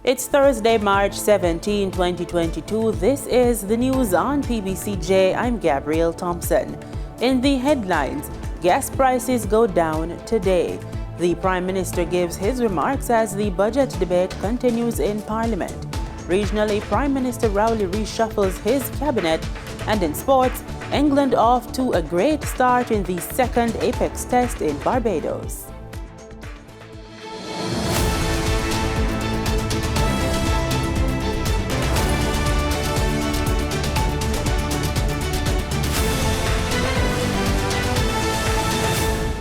It's Thursday, March 17, 2022. This is the news on PBCJ. I'm Gabrielle Thompson. In the headlines, gas prices go down today. The Prime Minister gives his remarks as the budget debate continues in Parliament. Regionally, Prime Minister Rowley reshuffles his cabinet. And in sports, England off to a great start in the second Apex test in Barbados.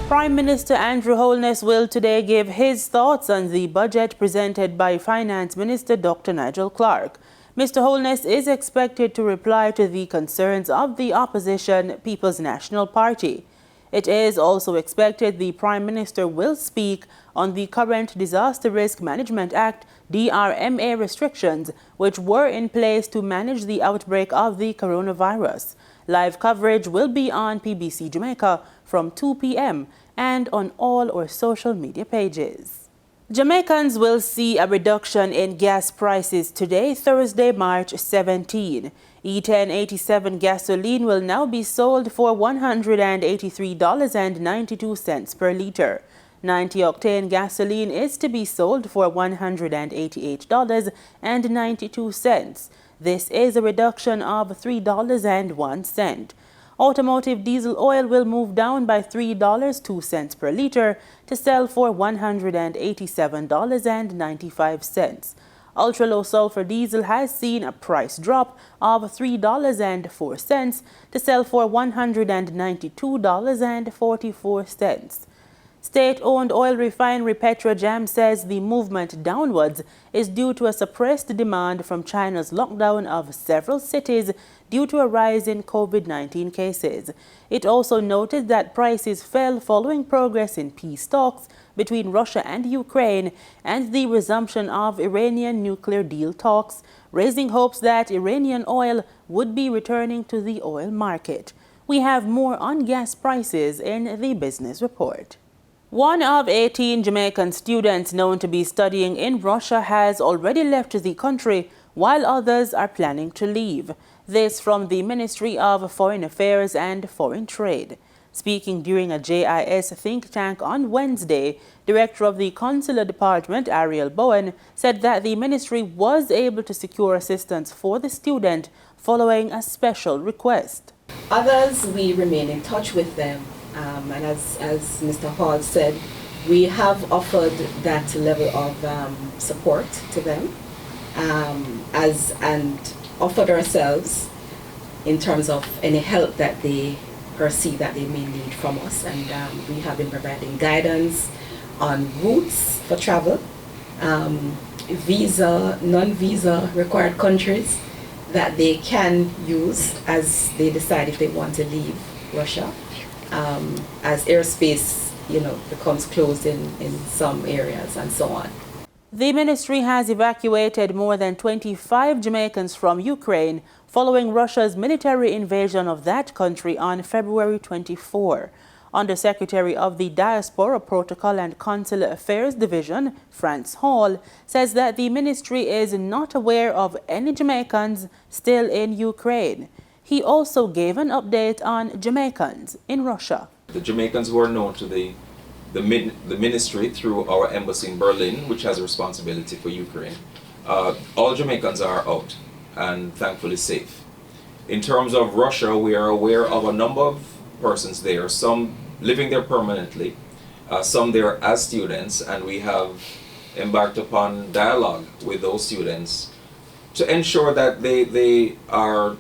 Prime Minister Andrew Holness will today give his thoughts on the budget presented by Finance Minister Dr. Nigel Clark. Mr. Holness is expected to reply to the concerns of the opposition People's National Party. It is also expected the Prime Minister will speak on the current Disaster Risk Management Act DRMA restrictions, which were in place to manage the outbreak of the coronavirus. Live coverage will be on PBC Jamaica from 2 p.m. and on all our social media pages. Jamaicans will see a reduction in gas prices today, Thursday, March 17. E1087 gasoline will now be sold for $183.92 per litre. 90-octane gasoline is to be sold for $188.92. This is a reduction of $3.01. Automotive diesel oil will move down by $3.02 per litre to sell for $187.95. Ultra-low sulfur diesel has seen a price drop of $3.04 to sell for $192.44. State-owned oil refinery Petrojam says the movement downwards is due to a suppressed demand from China's lockdown of several cities due to a rise in COVID-19 cases. It also noted that prices fell following progress in peace talks between Russia and Ukraine and the resumption of Iranian nuclear deal talks, raising hopes that Iranian oil would be returning to the oil market. We have more on gas prices in the business report. One of 18 Jamaican students known to be studying in Russia has already left the country, while others are planning to leave. This from the Ministry of Foreign Affairs and Foreign Trade. Speaking during a JIS think tank on Wednesday, Director of the Consular Department, Ariel Bowen, said that the ministry was able to secure assistance for the student following a special request. Others, we remain in touch with them. And as Mr. Hall said, we have offered that level of support to them and offered ourselves in terms of any help that they perceive that they may need from us. And we have been providing guidance on routes for travel, visa, non-visa required countries that they can use as they decide if they want to leave Russia. As airspace, becomes closed in some areas and so on. The ministry has evacuated more than 25 Jamaicans from Ukraine following Russia's military invasion of that country on February 24. Undersecretary of the Diaspora Protocol and Consular Affairs Division, France Hall, says that the ministry is not aware of any Jamaicans still in Ukraine. He also gave an update on Jamaicans in Russia. The Jamaicans who are known to the ministry through our embassy in Berlin, which has a responsibility for Ukraine. All Jamaicans are out and thankfully safe. In terms of Russia, we are aware of a number of persons there, some living there permanently, some there as students, and we have embarked upon dialogue with those students to ensure that they are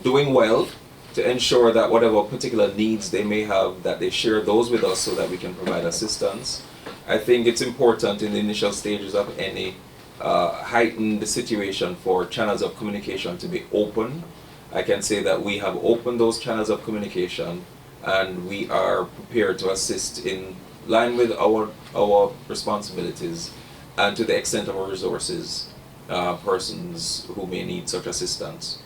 doing well, to ensure that whatever particular needs they may have, that they share those with us so that we can provide assistance. I think it's important in the initial stages of any heightened situation for channels of communication to be open. I can say that we have opened those channels of communication and we are prepared to assist in line with our responsibilities and to the extent of our resources, persons who may need such assistance.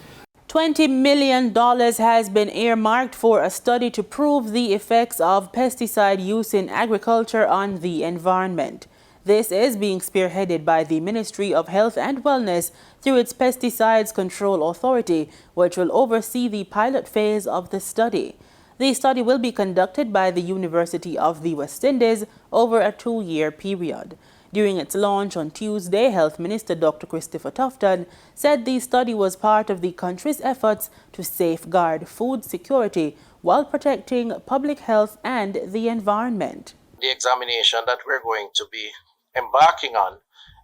$20 million has been earmarked for a study to prove the effects of pesticide use in agriculture on the environment. This is being spearheaded by the Ministry of Health and Wellness through its Pesticides Control Authority, which will oversee the pilot phase of the study. The study will be conducted by the University of the West Indies over a 2-year period. During its launch on Tuesday, Health Minister Dr. Christopher Tufton said the study was part of the country's efforts to safeguard food security while protecting public health and the environment. The examination that we're going to be embarking on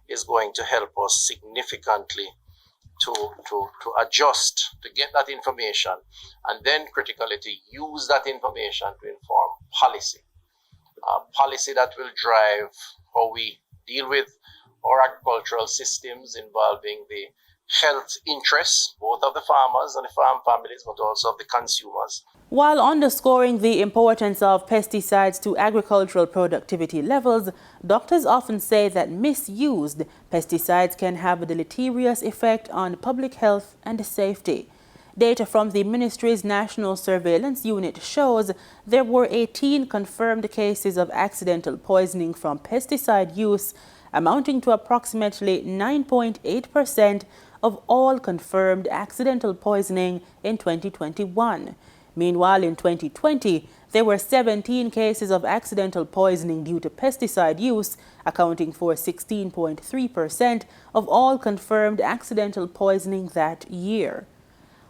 is going to help us significantly to adjust, to get that information, and then critically to use that information to inform policy. Policy that will drive how we deal with our agricultural systems involving the health interests, both of the farmers and the farm families, but also of the consumers. While underscoring the importance of pesticides to agricultural productivity levels, doctors often say that misused pesticides can have a deleterious effect on public health and safety. Data from the ministry's National Surveillance Unit shows there were 18 confirmed cases of accidental poisoning from pesticide use, amounting to approximately 9.8% of all confirmed accidental poisoning in 2021. Meanwhile, in 2020, there were 17 cases of accidental poisoning due to pesticide use, accounting for 16.3% of all confirmed accidental poisoning that year.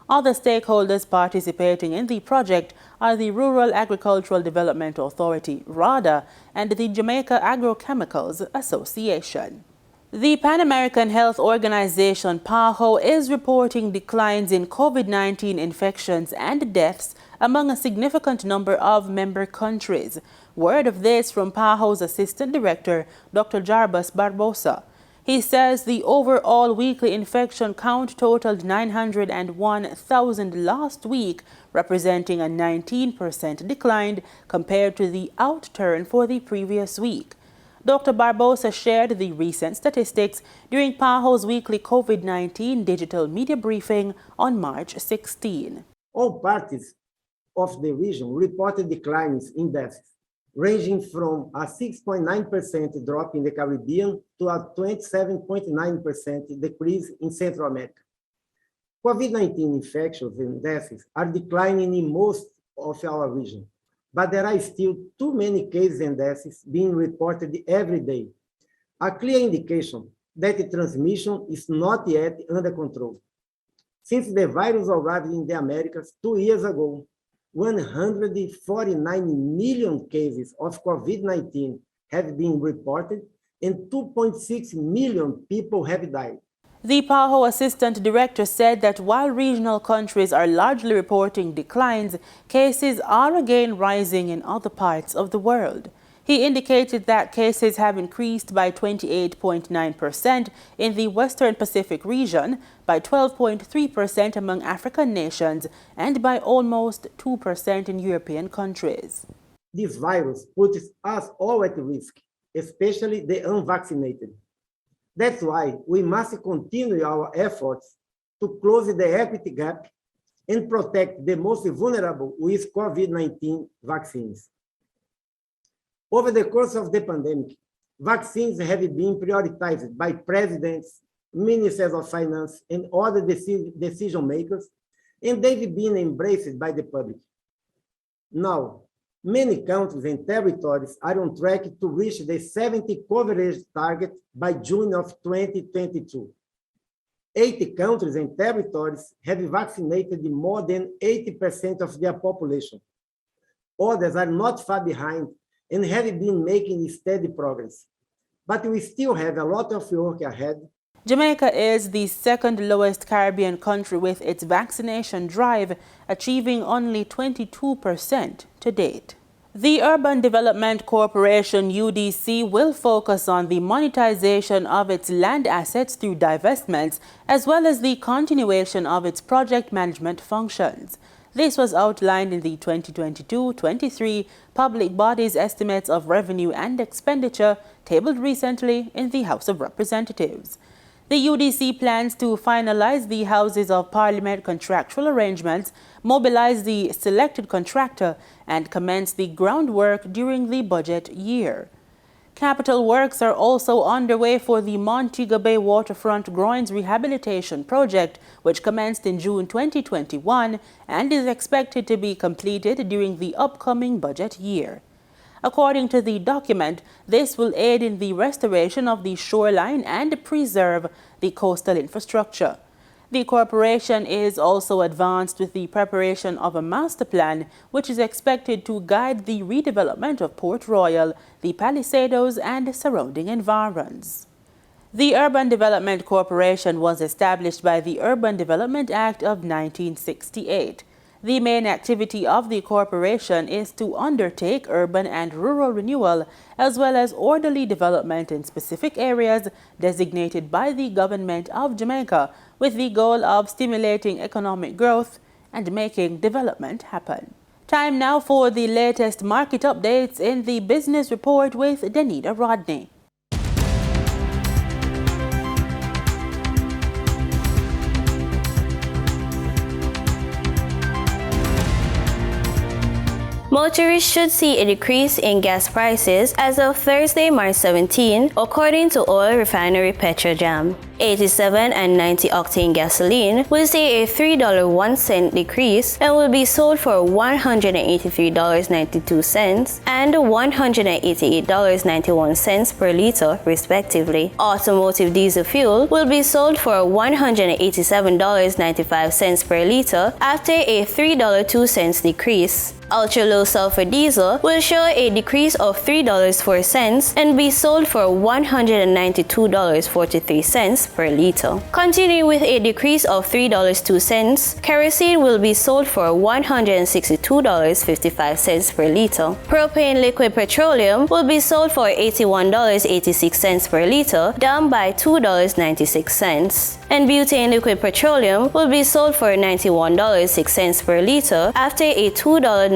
Other stakeholders participating in the project are the Rural Agricultural Development Authority, RADA, and the Jamaica Agrochemicals Association. The Pan American Health Organization, PAHO, is reporting declines in COVID-19 infections and deaths among a significant number of member countries. Word of this from PAHO's Assistant Director, Dr. Jarbas Barbosa. He says the overall weekly infection count totaled 901,000 last week, representing a 19% decline compared to the outturn for the previous week. Dr. Barbosa shared the recent statistics during PAHO's weekly COVID-19 digital media briefing on March 16. All parties of the region reported declines in deaths, ranging from a 6.9% drop in the Caribbean to a 27.9% decrease in Central America. COVID-19 infections and deaths are declining in most of our region, but there are still too many cases and deaths being reported every day, a clear indication that the transmission is not yet under control. Since the virus arrived in the Americas 2 years ago, 149 million cases of COVID-19 have been reported and 2.6 million people have died. The PAHO Assistant Director said that while regional countries are largely reporting declines, cases are again rising in other parts of the world. He indicated that cases have increased by 28.9% in the Western Pacific region, by 12.3% among African nations, and by almost 2% in European countries. This virus puts us all at risk, especially the unvaccinated. That's why we must continue our efforts to close the equity gap and protect the most vulnerable with COVID-19 vaccines. Over the course of the pandemic, vaccines have been prioritized by presidents, ministers of finance, and other decision makers, and they've been embraced by the public. Now, many countries and territories are on track to reach the 70 coverage target by June of 2022. 80 countries and territories have vaccinated more than 80% of their population. Others are not far behind and have been making steady progress. But we still have a lot of work ahead. Jamaica is the second lowest Caribbean country with its vaccination drive, achieving only 22% to date. The Urban Development Corporation, UDC, will focus on the monetization of its land assets through divestments, as well as the continuation of its project management functions. This was outlined in the 2022-23 Public Bodies Estimates of Revenue and Expenditure, tabled recently in the House of Representatives. The UDC plans to finalize the Houses of Parliament contractual arrangements, mobilize the selected contractor, and commence the groundwork during the budget year. Capital works are also underway for the Antigua Bay Waterfront Groins Rehabilitation Project, which commenced in June 2021 and is expected to be completed during the upcoming budget year. According to the document, this will aid in the restoration of the shoreline and preserve the coastal infrastructure. The corporation is also advanced with the preparation of a master plan, which is expected to guide the redevelopment of Port Royal, the Palisados, and surrounding environs. The Urban Development Corporation was established by the Urban Development Act of 1968. The main activity of the corporation is to undertake urban and rural renewal, as well as orderly development in specific areas designated by the government of Jamaica, with the goal of stimulating economic growth and making development happen. Time now for the latest market updates in the Business Report with Danita Rodney. Motorists should see a decrease in gas prices as of Thursday, March 17, according to oil refinery Petrojam. 87 and 90 octane gasoline will see a $3.01 decrease and will be sold for $183.92 and $188.91 per liter, respectively. Automotive diesel fuel will be sold for $187.95 per liter after a $3.02 decrease. Ultra-low sulfur diesel will show a decrease of $3.04 and be sold for $192.43 per liter. Continuing with a decrease of $3.02, kerosene will be sold for $162.55 per liter. Propane liquid petroleum will be sold for $81.86 per liter, down by $2.96. And butane liquid petroleum will be sold for $91.06 per liter after a $2.95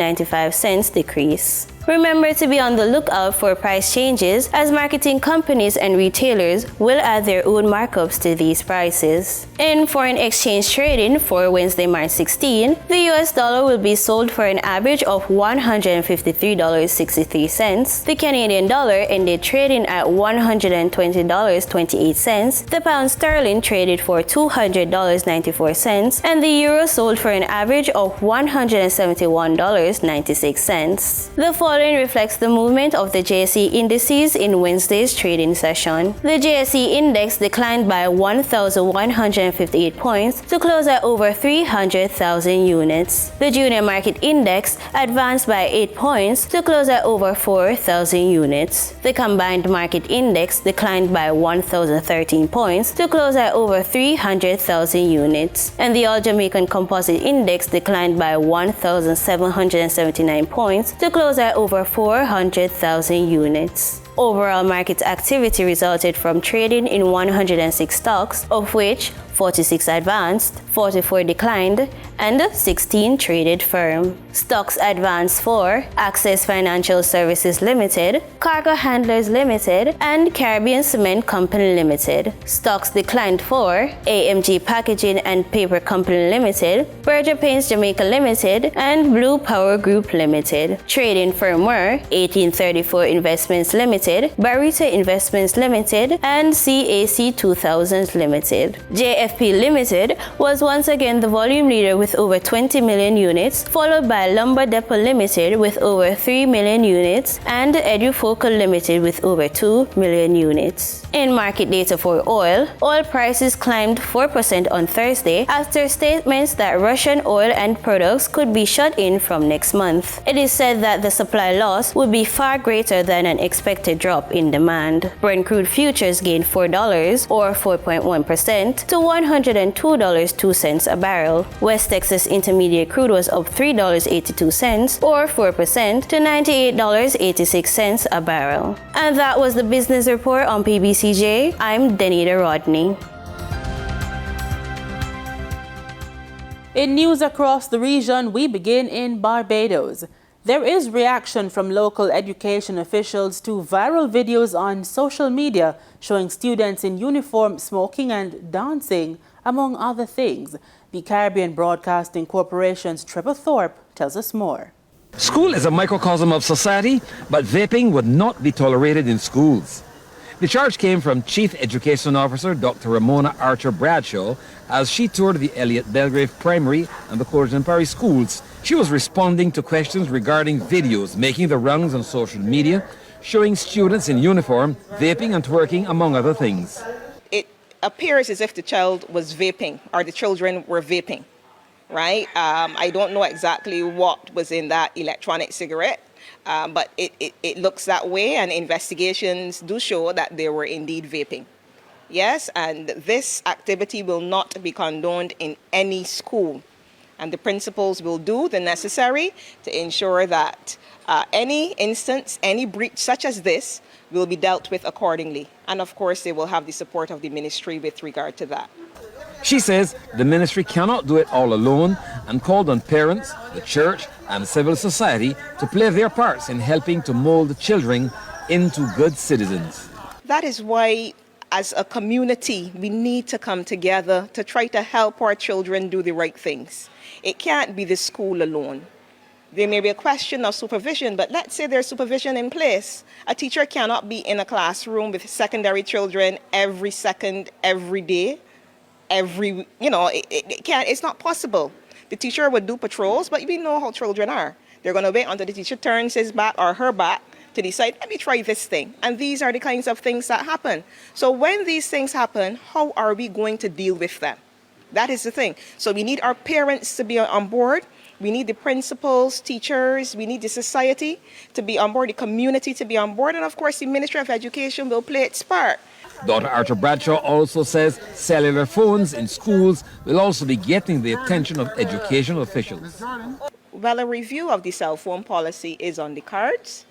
decrease. Remember to be on the lookout for price changes, as marketing companies and retailers will add their own markups to these prices. In foreign exchange trading for Wednesday, March 16, the US dollar will be sold for an average of $153.63. The Canadian dollar ended trading at $120.28. The pound sterling traded for $200.94, and the euro sold for an average of $171.96. The following reflects the movement of the JSE indices in Wednesday's trading session. The JSE index declined by 1,158 points to close at over 300,000 units. The junior market index advanced by 8 points to close at over 4,000 units. The combined market index declined by 1,013 points to close at over 300,000 units. And the All Jamaican Composite Index declined by 1,779 points to close at over 400,000 units. Overall market activity resulted from trading in 106 stocks, of which 46 advanced, 44 declined, and 16 traded firm. Stocks advanced for Access Financial Services Limited, Cargo Handlers Limited, and Caribbean Cement Company Limited. Stocks declined for AMG Packaging and Paper Company Limited, Berger Paints Jamaica Limited, and Blue Power Group Limited. Trading firm were 1834 Investments Limited, Barita Investments Limited, and CAC 2000 Limited. JFP Limited was once again the volume leader with over 20 million units, followed by Lumber Depot Limited with over 3 million units and Edufocal Limited with over 2 million units. In market data for oil prices climbed 4% on Thursday after statements that Russian oil and products could be shut in from next month. It is said that the supply loss would be far greater than an expected drop in demand. Brent crude futures gained $4 or 4.1% to $102.02 a barrel. West Texas Intermediate crude was up $3.82 or 4% to $98.86 a barrel. And that was the business report on PBCJ. I'm Danita Rodney. In news across the region, we begin in Barbados. There is reaction from local education officials to viral videos on social media showing students in uniform smoking and dancing, among other things. The Caribbean Broadcasting Corporation's Trevor Thorpe tells us more. School is a microcosm of society, but vaping would not be tolerated in schools. The charge came from Chief Education Officer Dr. Ramona Archer Bradshaw as she toured the Elliott Belgrave Primary and the Courtney Parish schools. She was responding to questions regarding videos making the rounds on social media, showing students in uniform vaping and twerking, among other things. It appears as if the child was vaping, or the children were vaping, right? I don't know exactly what was in that electronic cigarette, but it looks that way, and investigations do show that they were indeed vaping. Yes, and this activity will not be condoned in any school, and the principals will do the necessary to ensure that any instance, any breach such as this will be dealt with accordingly. And of course, they will have the support of the ministry with regard to that. She says the ministry cannot do it all alone and called on parents, the church and civil society to play their parts in helping to mold children into good citizens. That is why, as a community, we need to come together to try to help our children do the right things. It can't be the school alone. There may be a question of supervision, but let's say there's supervision in place. A teacher cannot be in a classroom with secondary children every second, every day, it's not possible. The teacher would do patrols, but we know how children are. They're going to wait until the teacher turns his back or her back to decide, let me try this thing. And these are the kinds of things that happen. So when these things happen, how are we going to deal with them? That is the thing. So we need our parents to be on board. We need the principals, teachers, we need the society to be on board, the community to be on board, and of course the Ministry of Education will play its part. Dr. Archer Bradshaw also says cellular phones in schools will also be getting the attention of education officials. Well, a review of the cell phone policy is on the cards.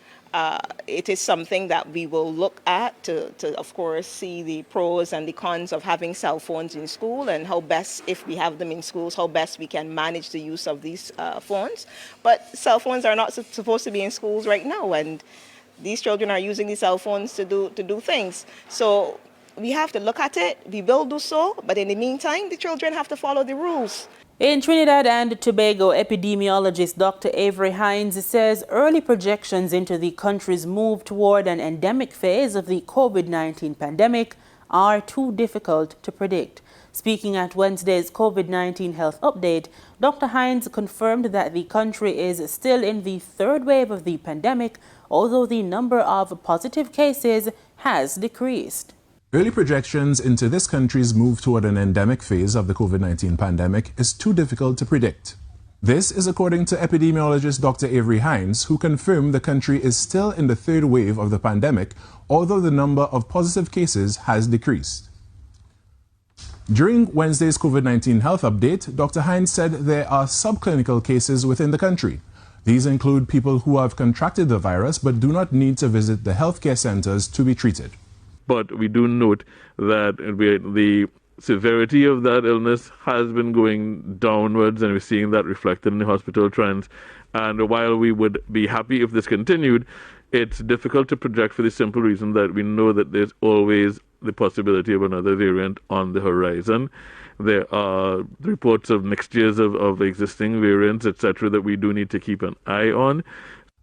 It is something that we will look at to, of course, see the pros and the cons of having cell phones in school and how best, if we have them in schools, how best we can manage the use of these phones. But cell phones are not supposed to be in schools right now, and these children are using these cell phones to do things. So we have to look at it. We will do so, but in the meantime, the children have to follow the rules. In Trinidad and Tobago, epidemiologist Dr. Avery Hines says early projections into the country's move toward an endemic phase of the COVID-19 pandemic are too difficult to predict. Speaking at Wednesday's COVID-19 health update, Dr. Hines confirmed that the country is still in the third wave of the pandemic, although the number of positive cases has decreased. Early projections into this country's move toward an endemic phase of the COVID-19 pandemic is too difficult to predict. This is according to epidemiologist Dr. Avery Hines, who confirmed the country is still in the third wave of the pandemic, although the number of positive cases has decreased. During Wednesday's COVID-19 health update, Dr. Hines said there are subclinical cases within the country. These include people who have contracted the virus but do not need to visit the healthcare centers to be treated. But we do note that the severity of that illness has been going downwards, and we're seeing that reflected in the hospital trends. And while we would be happy if this continued, it's difficult to project for the simple reason that we know that there's always the possibility of another variant on the horizon. There are reports of mixtures of existing variants, etc., that we do need to keep an eye on.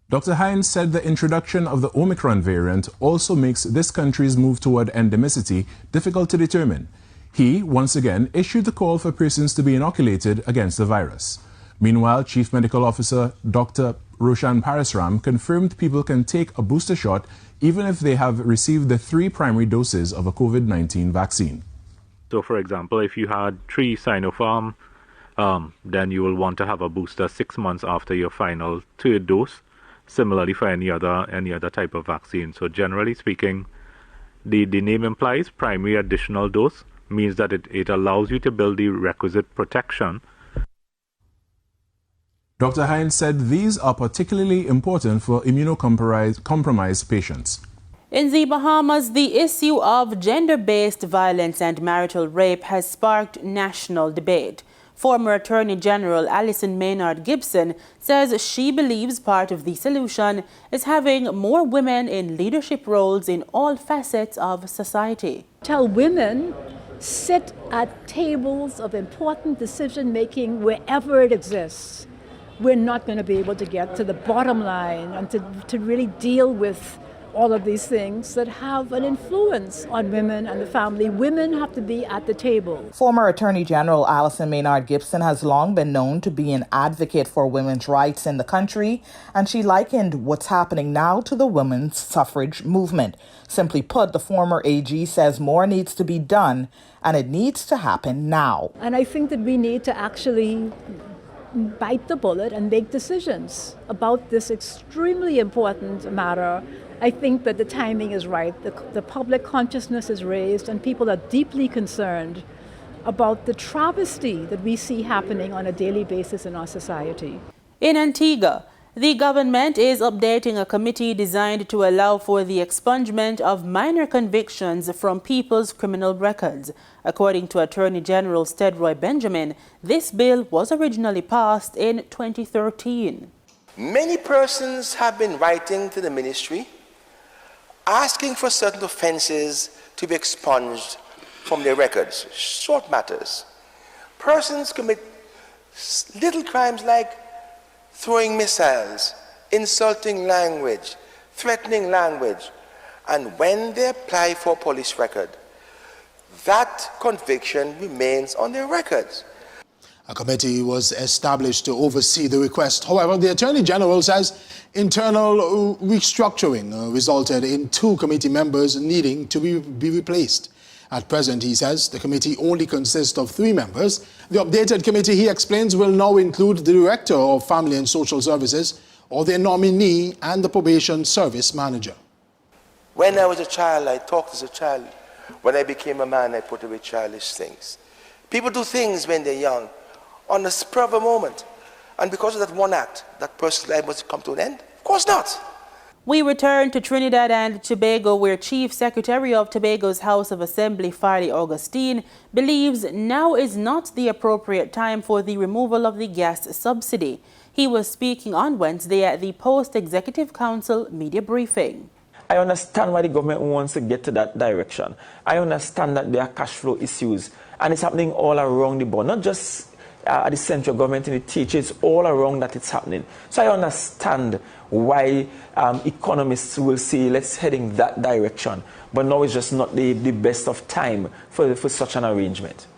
Dr. Hines said the introduction of the Omicron variant also makes this country's move toward endemicity difficult to determine. He, once again, issued the call for persons to be inoculated against the virus. Meanwhile, Chief Medical Officer Dr. Roshan Parasram confirmed people can take a booster shot even if they have received the 3 primary doses of a COVID-19 vaccine. So, for example, if you had 3 Sinopharm, then you will want to have a booster 6 months after your final 3rd dose. Similarly for any other type of vaccine. So generally speaking, the name implies primary additional dose, means that it allows you to build the requisite protection. Dr. Hines said these are particularly important for immunocompromised patients. In the Bahamas, the issue of gender-based violence and marital rape has sparked national debate. Former Attorney General Alison Maynard Gibson says she believes part of the solution is having more women in leadership roles in all facets of society. Tell women, sit at tables of important decision-making wherever it exists. we're not going to be able to get to the bottom line and to really deal with all of these things that have an influence on women and the family. Women have to be at the table. Former Attorney General Alison Maynard Gibson has long been known to be an advocate for women's rights in the country, and she likened what's happening now to the women's suffrage movement. Simply put, the former AG says more needs to be done, and it needs to happen now. And I think that we need to actually bite the bullet and make decisions about this extremely important matter. I think that the timing is right. The public consciousness is raised and people are deeply concerned about the travesty that we see happening on a daily basis in our society. In Antigua, the government is updating a committee designed to allow for the expungement of minor convictions from people's criminal records. According to Attorney General Stedroy Benjamin, this bill was originally passed in 2013. Many persons have been writing to the ministry asking for certain offenses to be expunged from their records, short matters. Persons commit little crimes like throwing missiles, insulting language, threatening language, and when they apply for a police record, that conviction remains on their records. A committee was established to oversee the request. However, the Attorney General says internal restructuring resulted in 2 committee members needing to be replaced. At present, he says, the committee only consists of 3 members. The updated committee, he explains, will now include the Director of Family and Social Services or their nominee and the Probation Service Manager. When I was a child, I talked as a child. When I became a man, I put away childish things. People do things when they're young, on the spur of a moment. And because of that one act, that person's life must come to an end? Of course not. We return to Trinidad and Tobago, where Chief Secretary of Tobago's House of Assembly, Farley Augustine, believes now is not the appropriate time for the removal of the gas subsidy. He was speaking on Wednesday at the Post-Executive Council media briefing. I understand why the government wants to get to that direction. I understand that there are cash flow issues, and it's happening all around the board, not just at the central government and the teachers, all around that it's happening. So I understand why economists will say let's head in that direction, but now it's just not the best of time for such an arrangement.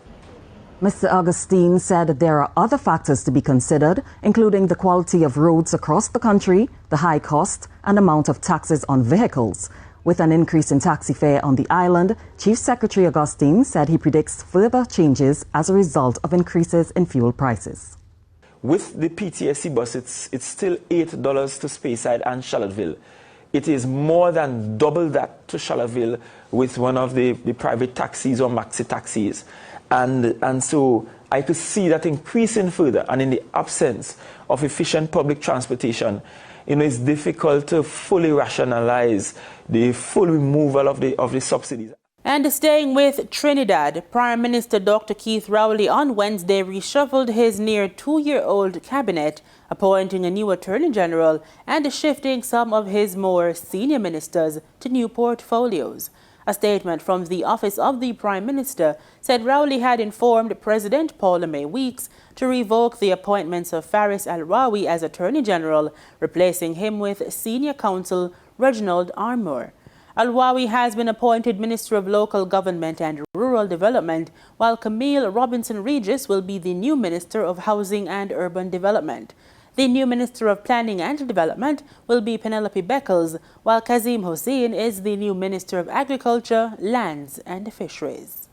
Mr. Augustine said that there are other factors to be considered, including the quality of roads across the country, the high cost and amount of taxes on vehicles. With an increase in taxi fare on the island, Chief Secretary Augustine said he predicts further changes as a result of increases in fuel prices. With the PTSC bus, it's still $8 to Speyside and Charlottesville. It is more than double that to Charlottesville with one of the private taxis or maxi taxis. And so I could see that increasing further, and in the absence of efficient public transportation, it's difficult to fully rationalize the full removal of the subsidies. And staying with Trinidad, Prime Minister Dr. Keith Rowley on Wednesday reshuffled his near 2-year-old cabinet, appointing a new Attorney General and shifting some of his more senior ministers to new portfolios. A statement from the Office of the Prime Minister said Rowley had informed President Paula May Weeks to revoke the appointments of Faris Al-Rawi as Attorney General, replacing him with Senior Counsel Reginald Armour. Al-Rawi has been appointed Minister of Local Government and Rural Development, while Camille Robinson-Regis will be the new Minister of Housing and Urban Development. The new Minister of Planning and Development will be Penelope Beckles, while Kazim Hossein is the new Minister of Agriculture, Lands and Fisheries.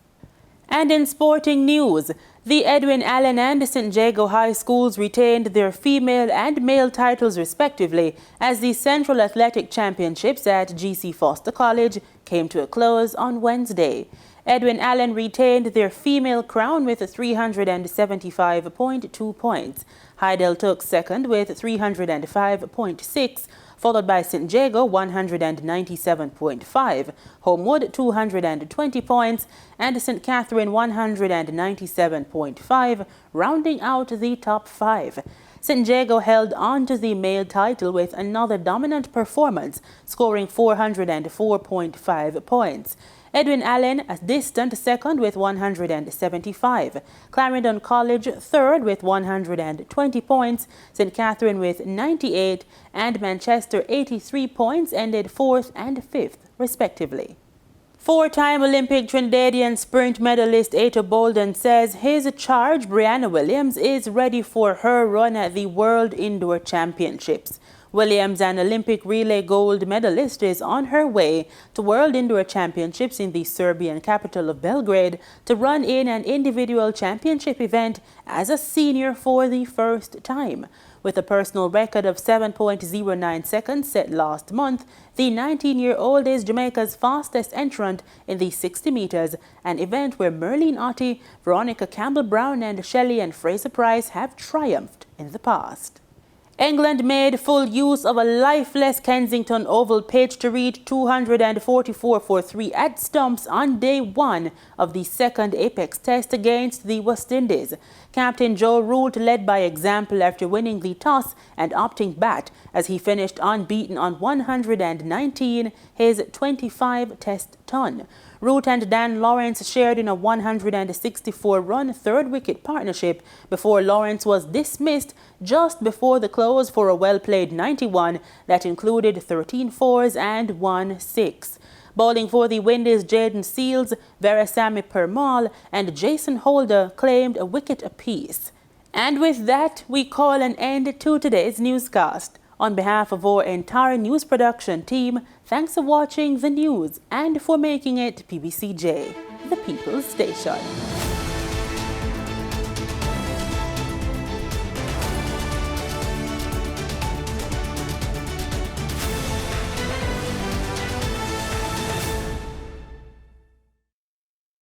And in sporting news, the Edwin Allen and St. Jago High Schools retained their female and male titles respectively as the Central Athletic Championships at GC Foster College came to a close on Wednesday. Edwin Allen retained their female crown with 375.2 points. Heidel took second with 305.6, followed by St. Jago 197.5, Homewood 220 points, and St. Catherine 197.5, rounding out the top 5. St. Jago held on to the male title with another dominant performance, scoring 404.5 points. Edwin Allen a distant second with 175. Clarendon College third with 120 points. St. Catherine with 98 and Manchester 83 points ended 4th and 5th respectively. Four-time Olympic Trinidadian sprint medalist Ato Bolden says his charge, Brianna Williams, is ready for her run at the World Indoor Championships. Williams, an Olympic relay gold medalist, is on her way to World Indoor Championships in the Serbian capital of Belgrade to run in an individual championship event as a senior for the first time. With a personal record of 7.09 seconds set last month, the 19-year-old is Jamaica's fastest entrant in the 60 meters, an event where Merlene Ottey, Veronica Campbell-Brown and Shelley and Fraser Price have triumphed in the past. England made full use of a lifeless Kensington Oval pitch to reach 244 for 3 at stumps on day 1 of the second Apex test against the West Indies. Captain Joe Root led by example after winning the toss and opting bat as he finished unbeaten on 119, his 25 test ton. Root and Dan Lawrence shared in a 164-run third-wicket partnership before Lawrence was dismissed just before the close for a well-played 91 that included 13 fours and 1 6. Bowling for the Windies, Jaden Seals, Veerasamy Permaul and Jason Holder claimed a wicket apiece. And with that, we call an end to today's newscast. On behalf of our entire news production team, thanks for watching the news and for making it PBCJ, the People's Station.